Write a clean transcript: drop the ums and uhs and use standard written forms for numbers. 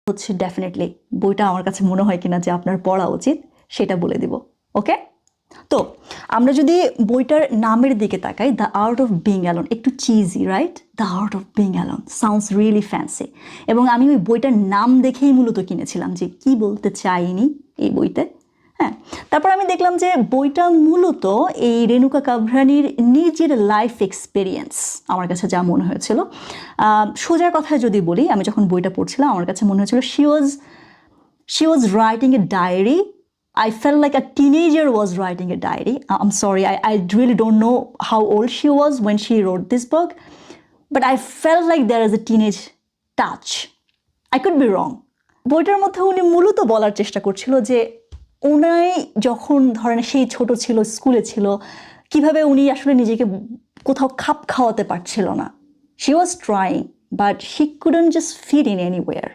হচ্ছে ডেফিনেটলি বইটা আমার কাছে মনে হয় কিনা যে আপনার পড়া উচিত সেটা বলে দিব। ওকে, তো আমরা যদি বইটার নামের দিকে তাকাই, the art of being alone, একটু cheesy right? The art of being alone sounds really fancy. এবং আমি ওই বইটার নাম দেখেই মূলত কিনেছিলাম যে কি বলতে চাইনি এই বইতে। হ্যাঁ, তারপর আমি দেখলাম যে বইটা মূলত এই রেণুকা কাভরানির নিজের লাইফ এক্সপিরিয়েন্স আমার কাছে যা মনে হয়েছিল। সোজা কথায় যদি বলি, আমি যখন বইটা পড়ছিলাম আমার কাছে মনে হয়েছিল she was writing a diary. I felt like a teenager was writing a diary. I'm sorry, I really don't know how old she was when she wrote this book, but I felt like there is a teenage touch. I could be wrong. বইটার মধ্যে উনি মূলত বলার চেষ্টা করছিল যে উনি যখন ধরেন সেই ছোট ছিল, স্কুলে ছিল, কিভাবে উনি আসলে নিজেকে কোথাও খাপ খাওয়াতে পারছিল না। She was trying, but she couldn't just fit in anywhere.